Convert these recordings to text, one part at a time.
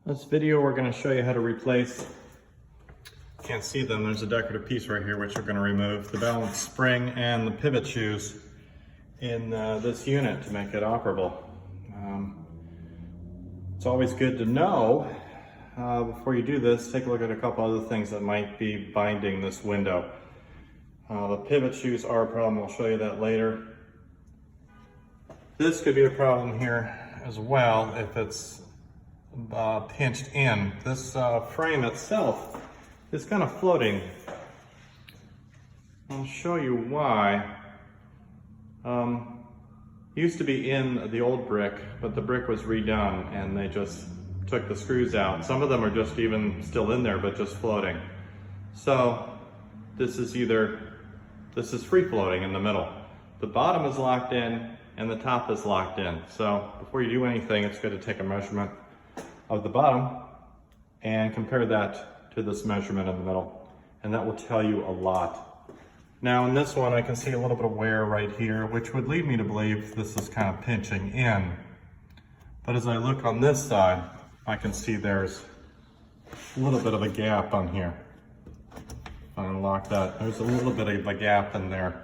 This video we're going to show you how to replace, can't see them, there's a decorative piece right here which we're going to remove, the balance spring and the pivot shoes in this unit to make it operable. It's always good to know before you do this, take a look at a couple other things that might be binding this window. The pivot shoes are a problem, I'll show you that later. This could be a problem here as well if it's pinched in. This frame itself is kind of floating. I'll show you why. It used to be in the old brick, but the brick was redone and they just took the screws out. Some of them are just even still in there, but just floating. So this is free floating in the middle. The bottom is locked in and the top is locked in. So before you do anything, it's good to take a measurement of the bottom and compare that to this measurement in the middle, and that will tell you a lot. Now in this one I can see a little bit of wear right here, which would lead me to believe this is kind of pinching in. But as I look on this side, I can see there's a little bit of a gap on here. If I unlock that, there's a little bit of a gap in there.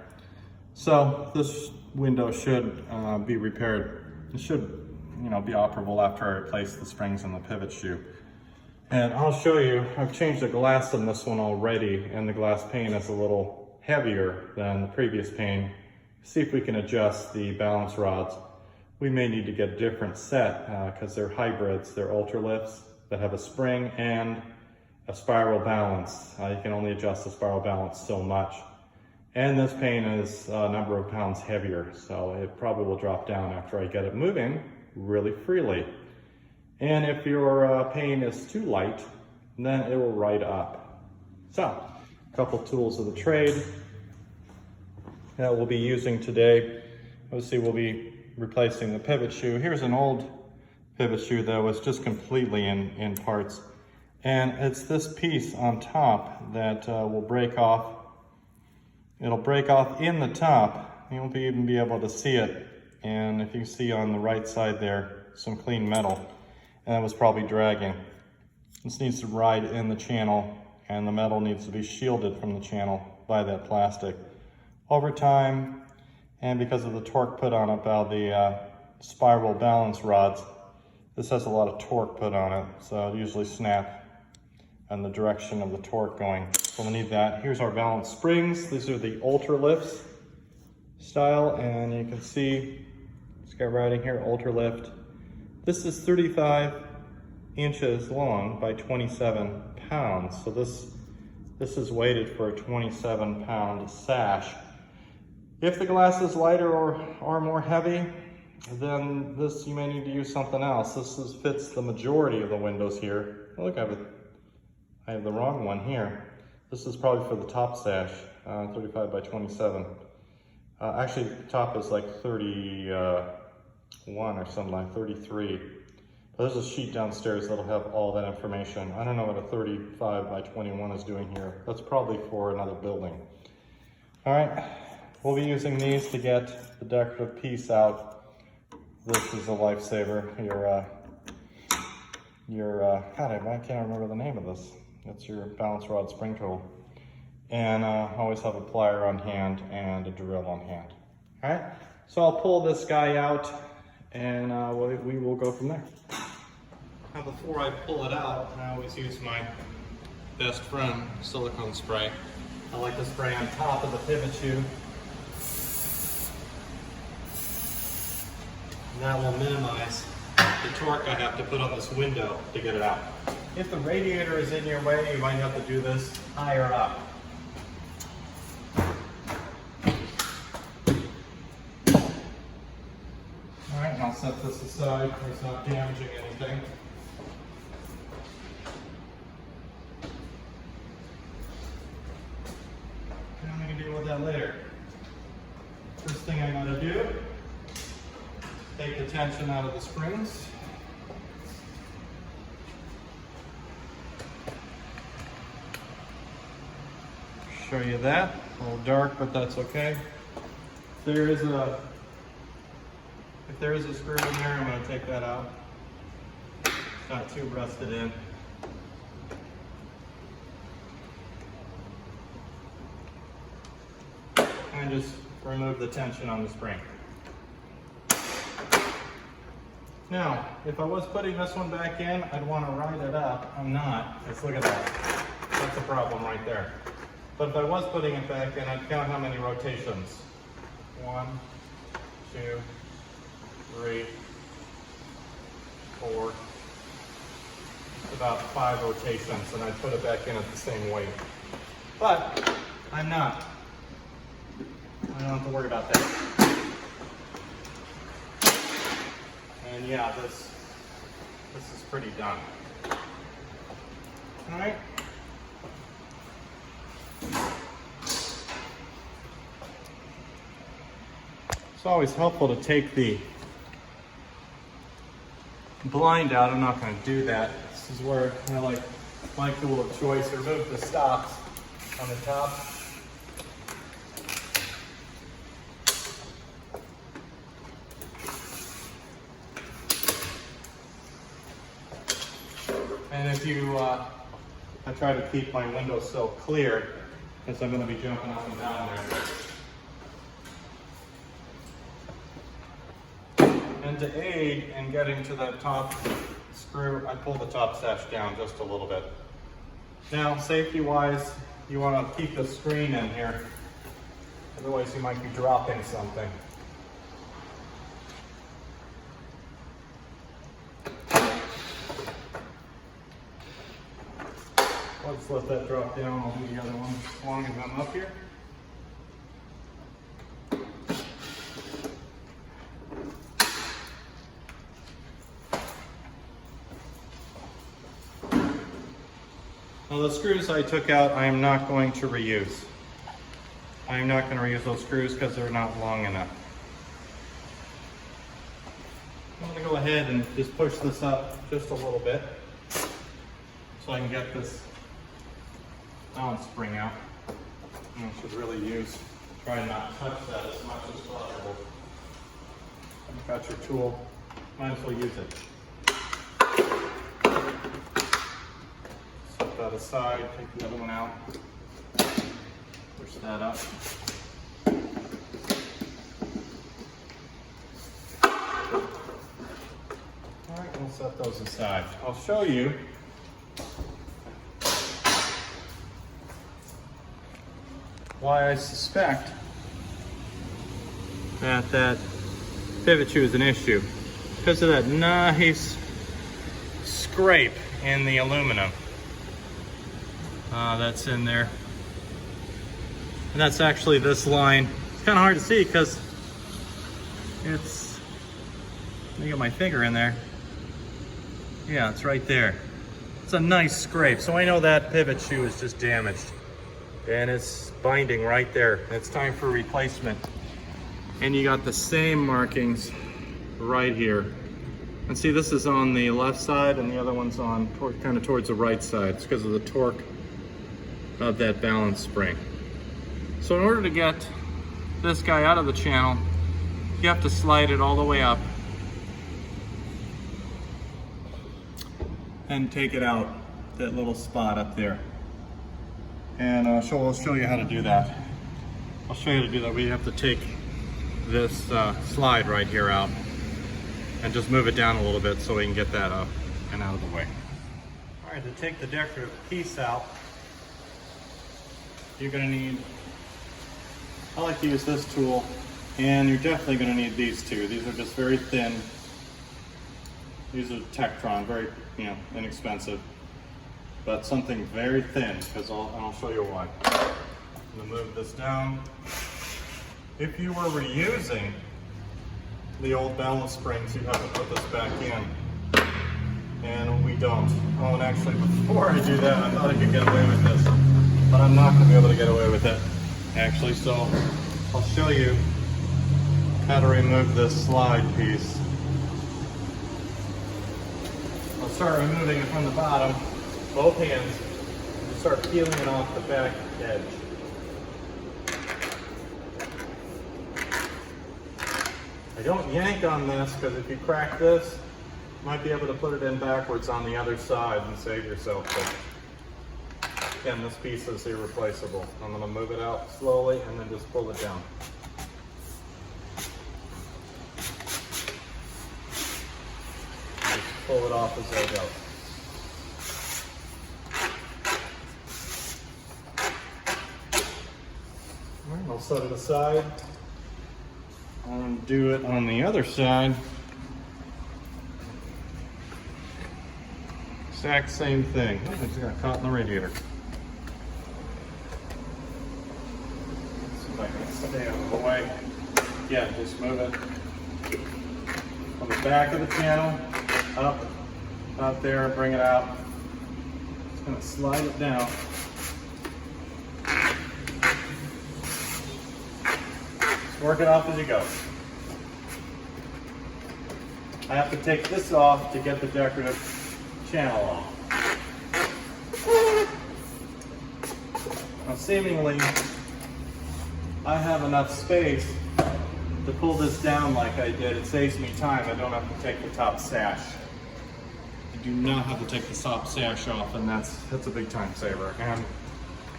So this window should be repaired. It should be operable after I replace the springs and the pivot shoe. And I'll show you, I've changed the glass in this one already, and the glass pane is a little heavier than the previous pane. See if we can adjust the balance rods. We may need to get a different set because they're hybrids. They're Ultralifts that have a spring and a spiral balance. You can only adjust the spiral balance so much. And this pane is a number of pounds heavier, so it probably will drop down after I get it moving really freely. And if your pane is too light, then it will ride up. So, a couple tools of the trade that we'll be using today. Obviously we'll be replacing the pivot shoe. Here's an old pivot shoe that was just completely in parts. And it's this piece on top that will break off. It'll break off in the top. You won't even be able to see it. And if you see on the right side there, some clean metal, and it was probably dragging. This needs to ride in the channel, and the metal needs to be shielded from the channel by that plastic. Over time, and because of the torque put on it by the spiral balance rods, this has a lot of torque put on it, so it usually snap in the direction of the torque going. So we'll need that. Here's our balance springs. These are the Ultralifts style, and you can see it's got writing here, Ultralift. This is 35 inches long by 27 pounds. So this is weighted for a 27-pound sash. If the glass is lighter or more heavy, then this you may need to use something else. This fits the majority of the windows here. Oh, look, I have the wrong one here. This is probably for the top sash, 35 by 27. Actually, the top is like 31 or something like 33. But there's a sheet downstairs that'll have all that information. I don't know what a 35 by 21 is doing here. That's probably for another building. All right, we'll be using these to get the decorative piece out. This is a lifesaver. God, I can't remember the name of this. It's your balance rod spring tool. And always have a plier on hand and a drill on hand. All right, so I'll pull this guy out and we will go from there. Now before I pull it out, I always use my best friend silicone spray. I like to spray on top of the pivot shoe. And that will minimize the torque I have to put on this window to get it out. If the radiator is in your way, you might have to do this higher up. Alright, I'll set this aside so it's not damaging anything. And we can deal with that later. First thing I'm going to do, take the tension out of the springs. Show you that. A little dark, but that's okay. If there is a screw in there, I'm going to take that out. not too rusted in. And just remove the tension on the spring. Now, if I was putting this one back in, I'd want to ride it up. I'm not. Let's look at that. That's a problem right there. But if I was putting it back in, I'd count how many rotations. 1, 2, 3, 4. About 5 rotations, and I'd put it back in at the same weight. But I'm not. I don't have to worry about that. And yeah, this is pretty done. All right. It's always helpful to take the blind out. I'm not going to do that. This is where I like my tool of choice. Remove the stops on the top. And if you, I try to keep my windowsill clear because I'm going to be jumping up and down there. And to aid in getting to that top screw, I pull the top sash down just a little bit. Now, safety-wise, you want to keep the screen in here. Otherwise, you might be dropping something. I'll just let that drop down. I'll do the other one as long as I'm up here. Now the screws I took out, I am not going to reuse. I am not going to reuse those screws because they're not long enough. I'm going to go ahead and just push this up just a little bit so I can get this balance spring out. And I should really try not to touch that as much as possible. You've got your tool, might as well use it. Set that aside, take the other one out, push that up. All right, we'll set those aside. I'll show you why I suspect that pivot shoe is an issue. Because of that nice scrape in the aluminum that's in there. And that's actually this line. It's kind of hard to see because it's, let me get my finger in there. Yeah, it's right there. It's a nice scrape. So I know that pivot shoe is just damaged. And it's binding right there. It's time for replacement. And you got the same markings right here. And see, this is on the left side and the other one's on kind of towards the right side. It's because of the torque of that balance spring. So in order to get this guy out of the channel, you have to slide it all the way up and take it out, that little spot up there. And I'll show you how to do that. I'll show you how to do that. We have to take this slide right here out and just move it down a little bit so we can get that up and out of the way. All right, to take the decorative piece out, you're gonna need, I like to use this tool, and you're definitely gonna need these two. These are just very thin. These are Tektron, very, inexpensive. But something very thin, because I'll show you why. I'm gonna move this down. If you were reusing the old balance springs, you have to put this back in. And we don't. Oh, and actually, before I do that, I thought I could get away with this, but I'm not gonna be able to get away with it, actually. So I'll show you how to remove this slide piece. I'll start removing it from the bottom. Both hands, and start peeling it off the back edge. I don't yank on this because if you crack this, Might be able to put it in backwards on the other side and save yourself, but again, this piece is irreplaceable. I'm going to move it out slowly and then just pull it down. Just pull it off as I go. All right, I'll set it aside. I'm going to do it on the other side. Exact same thing. Oh, it just got caught in the radiator. Let's see if I can stay out of the way. Yeah, just move it on the back of the channel, up there, bring it out. Just gonna slide it down. Just work it off as you go. I have to take this off to get the decorative channel off. Now seemingly, I have enough space to pull this down like I did. It saves me time. I don't have to take the top sash. I do not have to take the top sash off, and that's a big time saver. And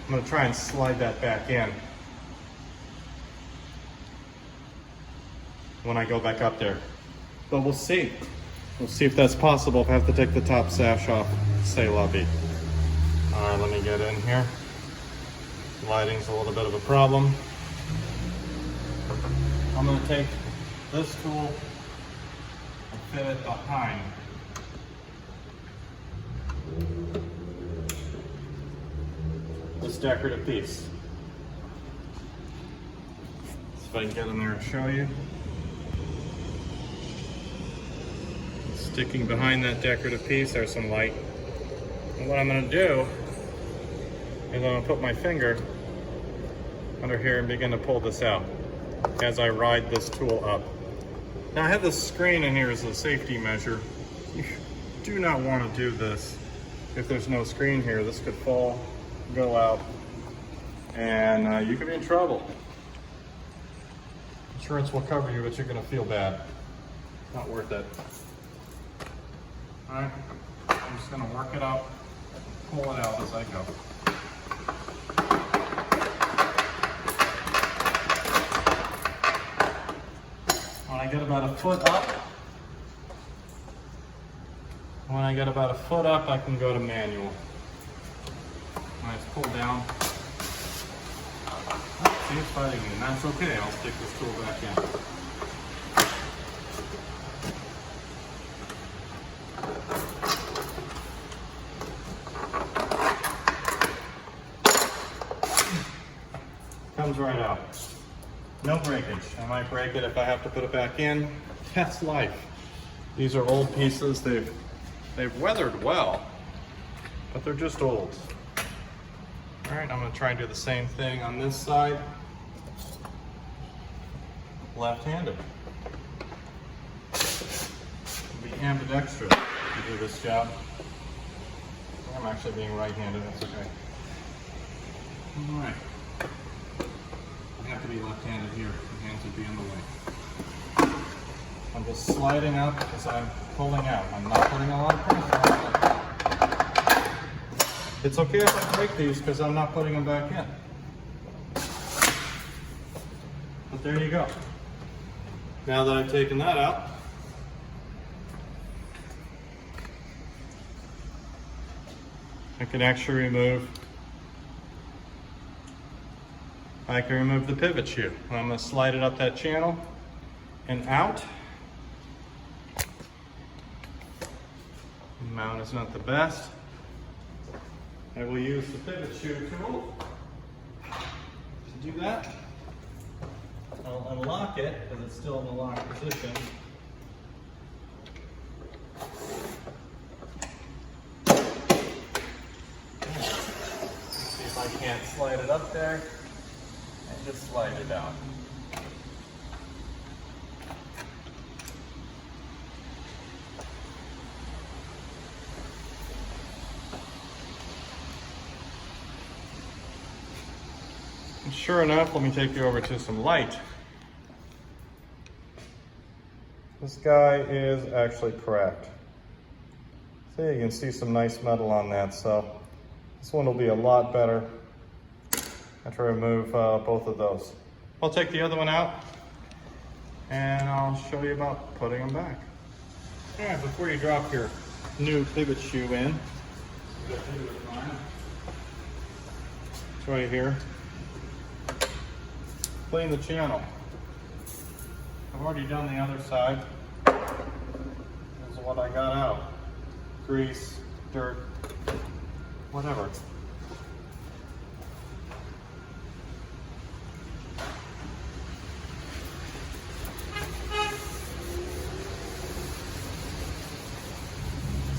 I'm going to try and slide that back in when I go back up there. But we'll see. We'll see if that's possible if I have to take the top sash off. Say la vie. All right, let me get in here. Lighting's a little bit of a problem. I'm going to take this tool and fit it behind this decorative piece. See if I can get in there and show you. Sticking behind that decorative piece, there's some light. And what I'm going to do is I'm going to put my finger under here and begin to pull this out as I ride this tool up. Now I have this screen in here as a safety measure. You do not want to do this if there's no screen here. This could fall, go out, and you could be in trouble. Insurance will cover you, but you're going to feel bad. Not worth it. Alright, I'm just going to work it up, pull it out as I go. When I get about a foot up, I can go to manual. When I pull down, see it's fighting me, and that's okay. I'll stick this tool back in. Comes right out. No breakage. I might break it if I have to put it back in. That's life. These are old pieces. They've weathered well, but they're just old. All right, I'm going to try and do the same thing on this side. Left-handed. Be ambidextrous to do this job. I'm actually being right-handed. That's okay. All right. I have to be left-handed here. The hands would be in the way. I'm just sliding up as I'm pulling out. I'm not putting a lot of pressure. It's okay if I break these because I'm not putting them back in. But there you go. Now that I've taken that out, I can actually remove the pivot shoe. I'm going to slide it up that channel and out. The mount is not the best. I will use the pivot shoe tool to do that. I'll unlock it because it's still in the locked position. See if I can't slide it up there. And just slide it out. And sure enough, let me take you over to some light. This guy is actually cracked. See, you can see some nice metal on that, so this one will be a lot better after I remove both of those. I'll take the other one out and I'll show you about putting them back. All right, before you drop your new pivot shoe in, it's right here. Clean the channel. I've already done the other side. This is what I got out. Grease, dirt, whatever.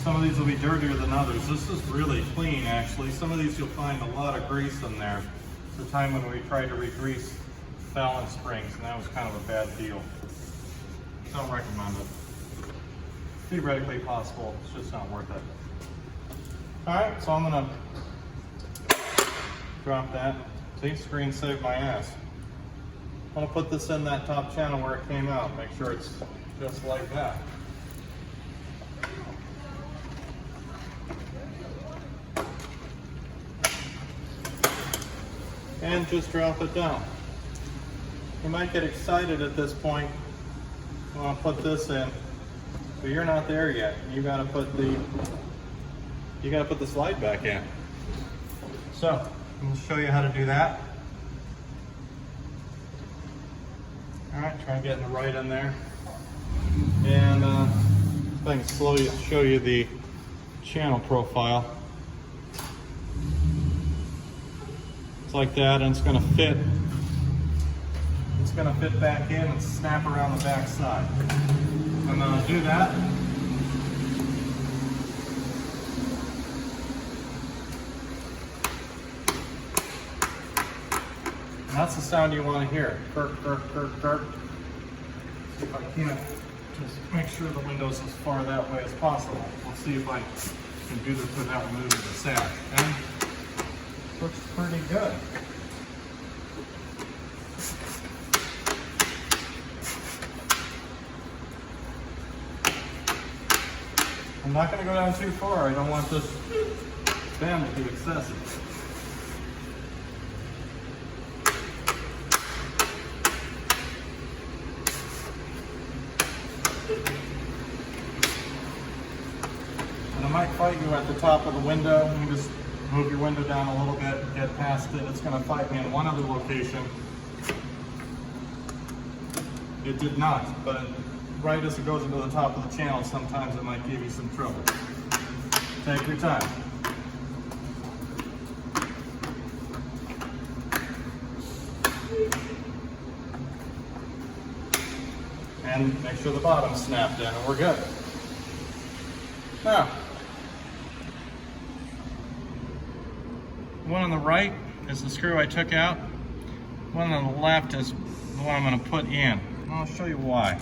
Some of these will be dirtier than others. This is really clean, actually. Some of these you'll find a lot of grease in there. The time when we tried to re-grease Fallon springs, and that was kind of a bad deal. Don't recommend it. Theoretically possible, it's just not worth it. All right, so I'm gonna drop that. See, screen saved my ass. I'm gonna put this in that top channel where it came out. Make sure it's just like that. And just drop it down. You might get excited at this point. I want to put this in, but you're not there yet. You gotta put the slide back in. So I'm gonna show you how to do that. All right, try and get the right in there. And if I can slowly show you the channel profile. Like that, and it's going to fit. It's going to fit back in and snap around the back side. I'm going to do that. And that's the sound you want to hear. Kirk, kirk, kirk, kirk. See if I can't just make sure the window's as far that way as possible. We'll see if I can do this without moving the sash. Okay? Looks pretty good. I'm not going to go down too far. I don't want this band to be excessive. And I might fight you at the top of the window. You can just move your window down a little bit, get past it. It's going to fight me in one other location. It did not, but right as it goes into the top of the channel, sometimes it might give you some trouble. Take your time. And make sure the bottom's snapped in, and we're good. Now, one on the right is the screw I took out. One on the left is the one I'm going to put in. I'll show you why.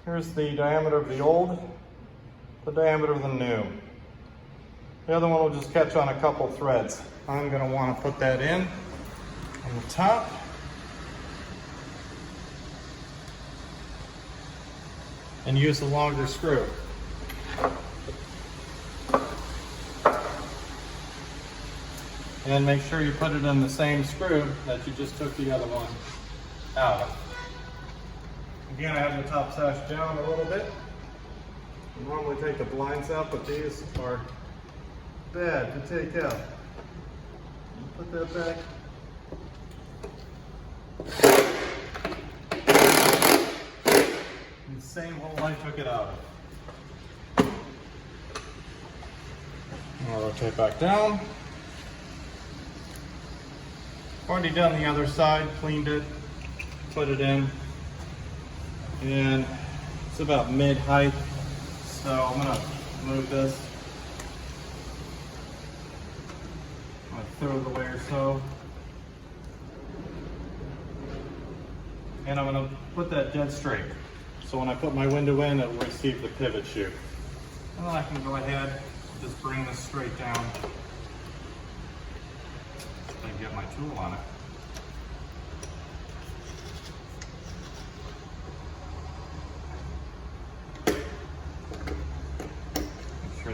Here's the diameter of the old, the diameter of the new. The other one will just catch on a couple threads. I'm going to want to put that in on the top. And use the longer screw. And make sure you put it in the same screw that you just took the other one out of. Again, I have the top sash down a little bit. I normally take the blinds out, but these are bad to take out. Put that back. The same hole I took it out of. I'll rotate back down. Already done the other side, cleaned it, put it in, and it's about mid-height, so I'm going to move this a third of the way or so, and I'm going to put that dead straight, so when I put my window in, it will receive the pivot shoe. And then I can go ahead and just bring this straight down. And get my tool on it.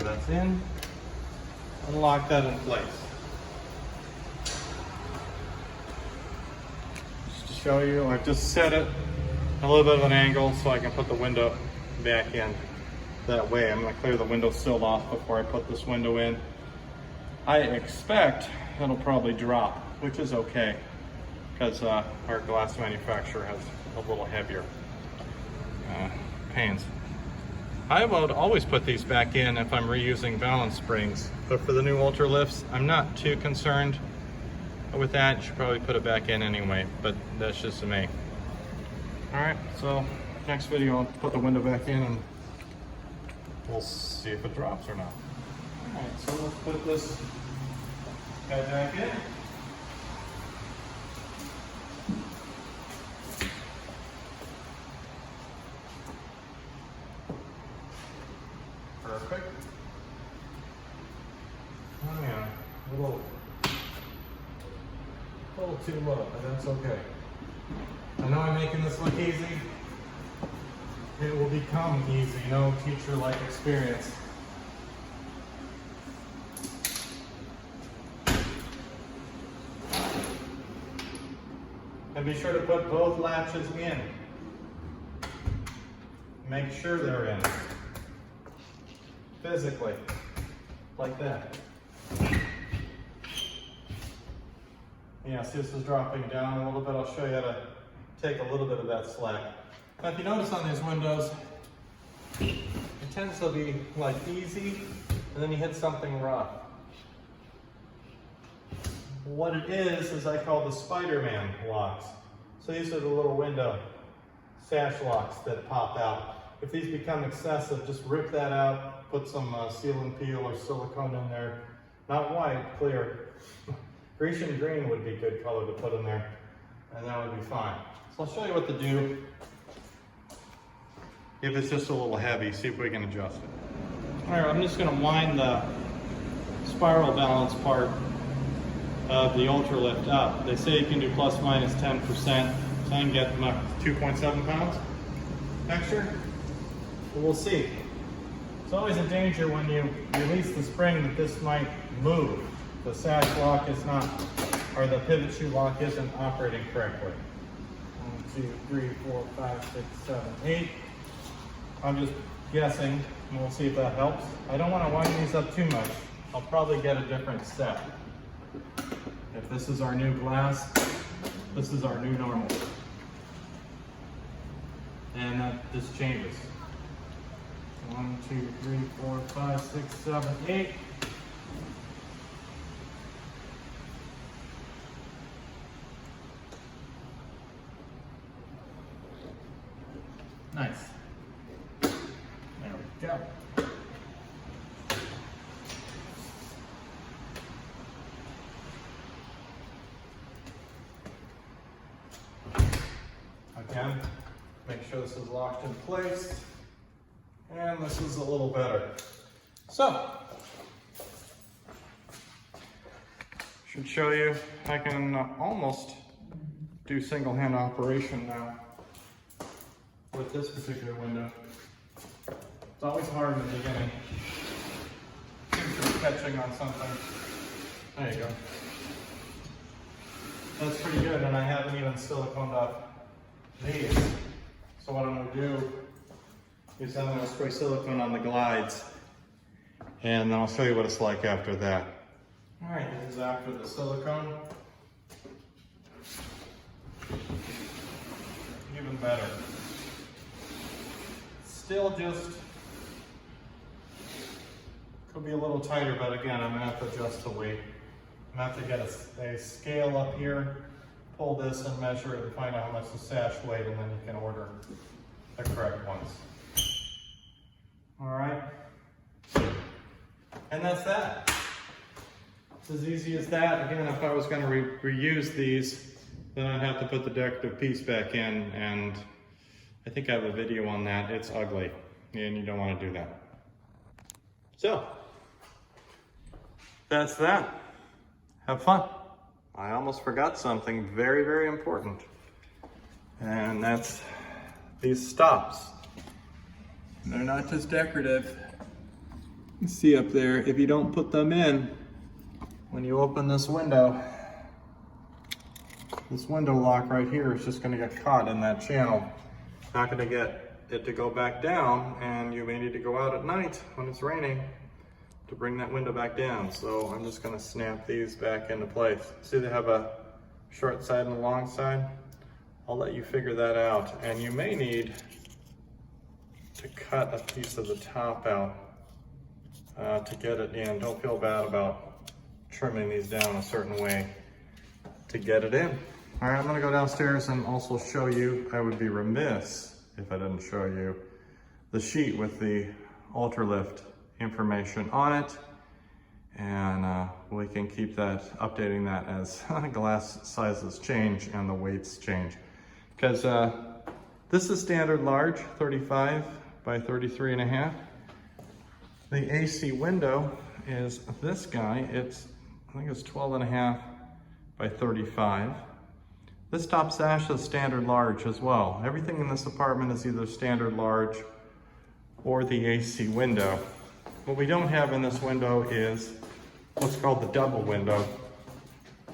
that's in, and lock that in place. Just to show you, I've just set it a little bit of an angle so I can put the window back in. That way, I'm going to clear the windowsill off before I put this window in. I expect it'll probably drop, which is okay, because our glass manufacturer has a little heavier panes. I would always put these back in if I'm reusing balance springs, but for the new Ultralifts, I'm not too concerned with that. You should probably put it back in anyway, but that's just me. All right, so next video I'll put the window back in and we'll see if it drops or not. All right, so let's put this guy back in. Perfect. Oh yeah, a little too low, but that's okay. I know I'm making this look easy. It will become easy, no teacher-like experience. And be sure to put both latches in. Make sure they're in. Physically, like that. Yeah, see this is dropping down a little bit. I'll show you how to take a little bit of that slack. Now if you notice on these windows, it tends to be like easy, and then you hit something rough. What it is I call the Spider-Man locks. So these are the little window sash locks that pop out. If these become excessive, just rip that out, put some seal and peel or silicone in there. Not white, clear. Grecian green would be a good color to put in there, and that would be fine. So I'll show you what to do if it's just a little heavy, see if we can adjust it. All right, I'm just gonna wind the spiral balance part of the Ultralift up. They say you can do plus minus 10%, so I can get my 2.7 pounds extra. But we'll see. It's always a danger when you release the spring that this might move. The sash lock is not, or the pivot shoe lock isn't operating correctly. 1, 2, 3, 4, 5, 6, 7, 8. I'm just guessing, and we'll see if that helps. I don't want to wind these up too much. I'll probably get a different set. If this is our new glass, this is our new normal. And that just changes. 1, 2, 3, 4, 5, 6, 7, 8. Nice. There we go. Again, make sure this is locked in place. And this is a little better. So, should show you, I can almost do single hand operation now with this particular window. It's always hard in the beginning. You're catching on something. There you go. That's pretty good, and I haven't even siliconed up these. So what I'm going to do is I'm going to spray silicone on the glides, and then I'll show you what it's like after that. All right, this is after the silicone. Even better. Still just, could be a little tighter, but again, I'm going to have to adjust the weight. I'm going to have to get a scale up here, pull this and measure it and find out how much the sash weighed, and then you can order the correct ones. All right, and that's that. It's as easy as that. Again, if I was going to reuse these, then I'd have to put the decorative piece back in, and I think I have a video on that. It's ugly, and you don't want to do that. So, that's that. Have fun. I almost forgot something very, very important, and that's these stops. They're not just decorative. see up there, if you don't put them in, when you open this window lock right here is just going to get caught in that channel. Not going to get it to go back down, and you may need to go out at night when it's raining to bring that window back down. So I'm just going to snap these back into place. See, they have a short side and a long side. I'll let you figure that out, and you may need to cut a piece of the top out to get it in. Don't feel bad about trimming these down a certain way to get it in. All right, I'm gonna go downstairs and also show you, I would be remiss if I didn't show you the sheet with the Ultralift information on it. And we can keep that, updating that as glass sizes change and the weights change. Because this is standard large, 35 by 33 and a half. The AC window is this guy. I think it's 12 and a half by 35. This top sash is standard large as well. Everything in this apartment is either standard large or the AC window. What we don't have in this window is what's called the double window.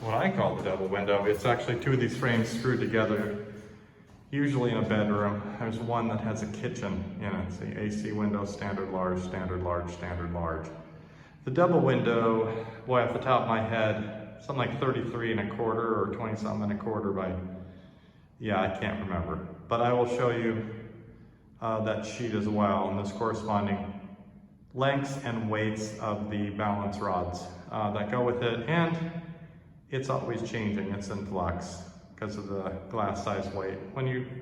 What I call the double window, it's actually two of these frames screwed together, usually in a bedroom. There's one that has a kitchen in it. It's the AC window, standard large, standard large, standard large. The double window, boy, off the top of my head, something like 33 and a quarter or 20 something and a quarter by, yeah, I can't remember. But I will show you that sheet as well, and this corresponding lengths and weights of the balance rods that go with it. And it's always changing, it's in flux because of the glass size weight.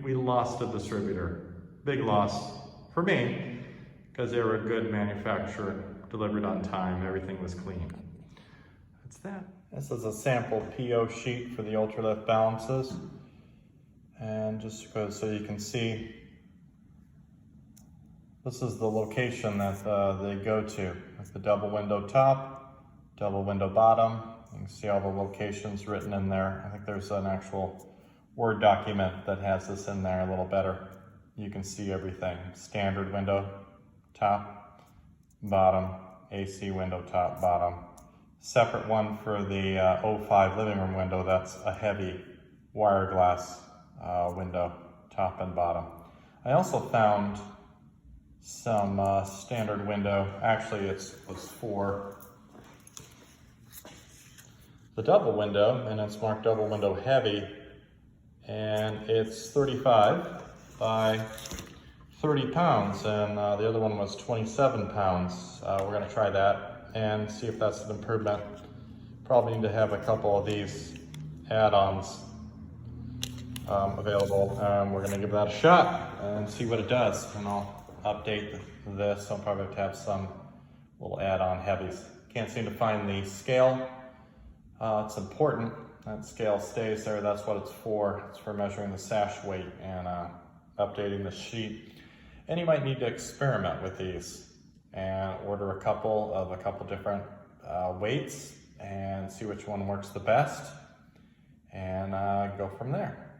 We lost a distributor, big loss for me, because they were a good manufacturer, delivered on time, everything was clean. That's that. This is a sample PO sheet for the Ultralift balances. And just so you can see, this is the location that they go to. It's the double window top, double window bottom. You can see all the locations written in there. I think there's an actual Word document that has this in there a little better. You can see everything. Standard window, top, bottom, AC window, top, bottom. Separate one for the 05 living room window. That's a heavy wire glass window, top and bottom. I also found some standard window. Actually, it was for the double window, and it's marked double window heavy, and it's 35 by 30 pounds, and the other one was 27 pounds. We're gonna try that and see if that's an improvement. Probably need to have a couple of these add-ons available. We're gonna give that a shot and see what it does, and I'll update this. I'll probably have to have some little add-on heavies. Can't seem to find the scale. It's important that scale stays there. That's what it's for. It's for measuring the sash weight and updating the sheet. And you might need to experiment with these and order a couple different weights and see which one works the best, and go from there.